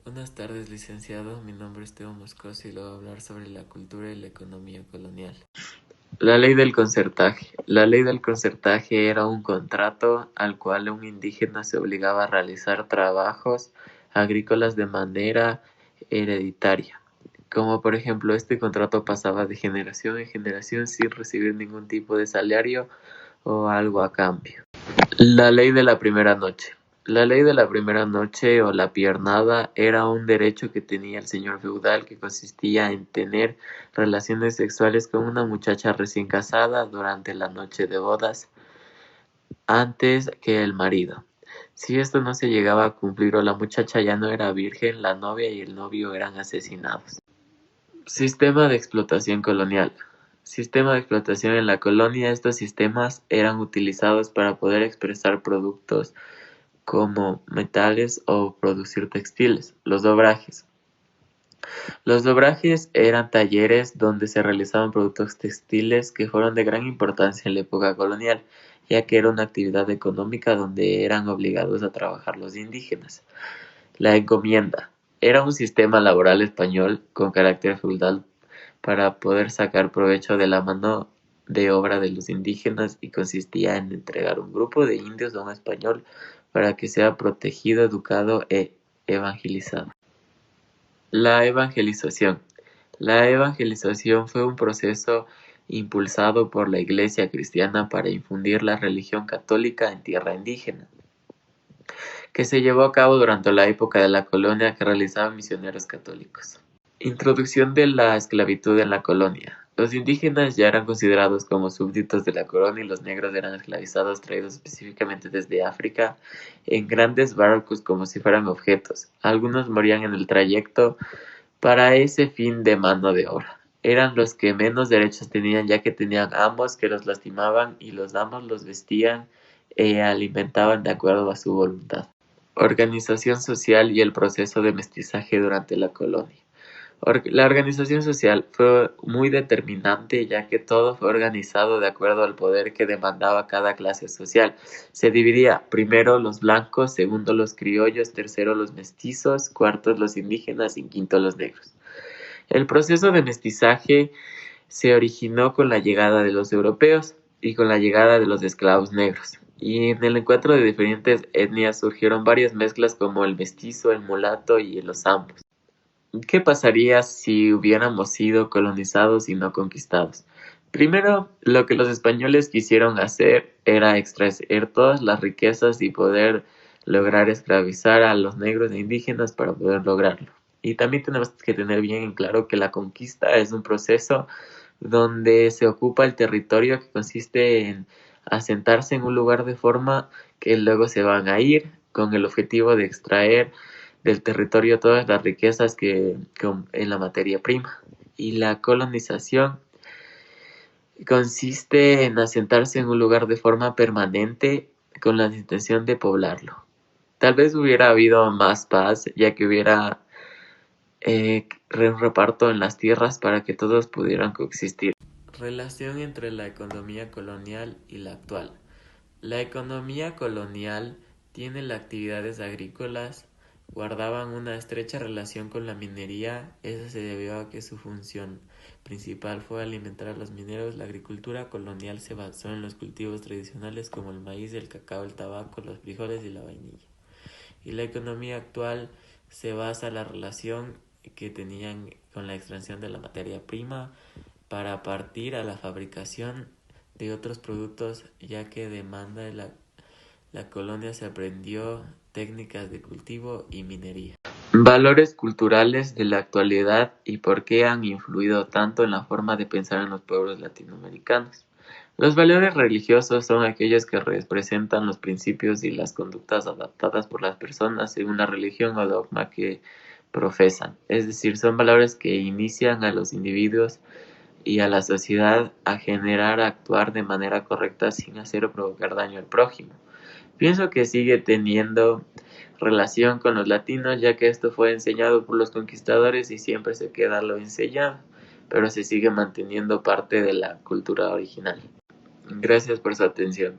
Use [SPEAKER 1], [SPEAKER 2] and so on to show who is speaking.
[SPEAKER 1] Buenas tardes, licenciado. Mi nombre es Teo Moscoso y le voy a hablar sobre la cultura y la economía colonial. La ley del concertaje. La ley del concertaje era un contrato al cual un indígena se obligaba a realizar trabajos agrícolas de manera hereditaria. Como por ejemplo, este contrato pasaba de generación en generación sin recibir ningún tipo de salario o algo a cambio. La ley de la primera noche. La ley de la primera noche o la piernada era un derecho que tenía el señor feudal que consistía en tener relaciones sexuales con una muchacha recién casada durante la noche de bodas antes que el marido. Si esto no se llegaba a cumplir o la muchacha ya no era virgen, la novia y el novio eran asesinados. Sistema de explotación colonial. Sistema de explotación en la colonia. Estos sistemas eran utilizados para poder expresar productos como metales o producir textiles. Los dobrajes. Los dobrajes eran talleres donde se realizaban productos textiles que fueron de gran importancia en la época colonial, ya que era una actividad económica donde eran obligados a trabajar los indígenas. La encomienda. Era un sistema laboral español con carácter feudal para poder sacar provecho de la mano de obra de los indígenas y consistía en entregar un grupo de indios a un español para que sea protegido, educado e evangelizado. La evangelización. La evangelización fue un proceso impulsado por la Iglesia cristiana para infundir la religión católica en tierra indígena, que se llevó a cabo durante la época de la colonia que realizaban misioneros católicos. Introducción de la esclavitud en la colonia. Los indígenas ya eran considerados como súbditos de la corona y los negros eran esclavizados traídos específicamente desde África en grandes barcos como si fueran objetos. Algunos morían en el trayecto para ese fin de mano de obra. Eran los que menos derechos tenían ya que tenían amos que los lastimaban y los amos los vestían e alimentaban de acuerdo a su voluntad. Organización social y el proceso de mestizaje durante la colonia. La organización social fue muy determinante ya que todo fue organizado de acuerdo al poder que demandaba cada clase social. Se dividía primero los blancos, segundo los criollos, tercero los mestizos, cuarto los indígenas y quinto los negros. El proceso de mestizaje se originó con la llegada de los europeos y con la llegada de los esclavos negros. Y en el encuentro de diferentes etnias surgieron varias mezclas como el mestizo, el mulato y los zambos. ¿Qué pasaría si hubiéramos sido colonizados y no conquistados? Primero, lo que los españoles quisieron hacer era extraer todas las riquezas y poder lograr esclavizar a los negros e indígenas para poder lograrlo. Y también tenemos que tener bien en claro que la conquista es un proceso donde se ocupa el territorio que consiste en asentarse en un lugar de forma que luego se van a ir con el objetivo de extraer del territorio todas las riquezas que en la materia prima. Y la colonización consiste en asentarse en un lugar de forma permanente con la intención de poblarlo. Tal vez hubiera habido más paz, ya que hubiera un reparto en las tierras para que todos pudieran coexistir. Relación entre la economía colonial y la actual. La economía colonial tiene las actividades agrícolas guardaban una estrecha relación con la minería. Eso se debió a que su función principal fue alimentar a los mineros. La agricultura colonial se basó en los cultivos tradicionales como el maíz, el cacao, el tabaco, los frijoles y la vainilla. Y la economía actual se basa en la relación que tenían con la extracción de la materia prima para partir a la fabricación de otros productos, ya que demanda de la colonia se aprendió técnicas de cultivo y minería. Valores culturales de la actualidad y por qué han influido tanto en la forma de pensar en los pueblos latinoamericanos. Los valores religiosos son aquellos que representan los principios y las conductas adaptadas por las personas según la religión o dogma que profesan. Es decir, son valores que inician a los individuos y a la sociedad a generar actuar de manera correcta sin hacer o provocar daño al prójimo. Pienso que sigue teniendo relación con los latinos, ya que esto fue enseñado por los conquistadores y siempre se queda lo enseñado, pero se sigue manteniendo parte de la cultura original. Gracias por su atención.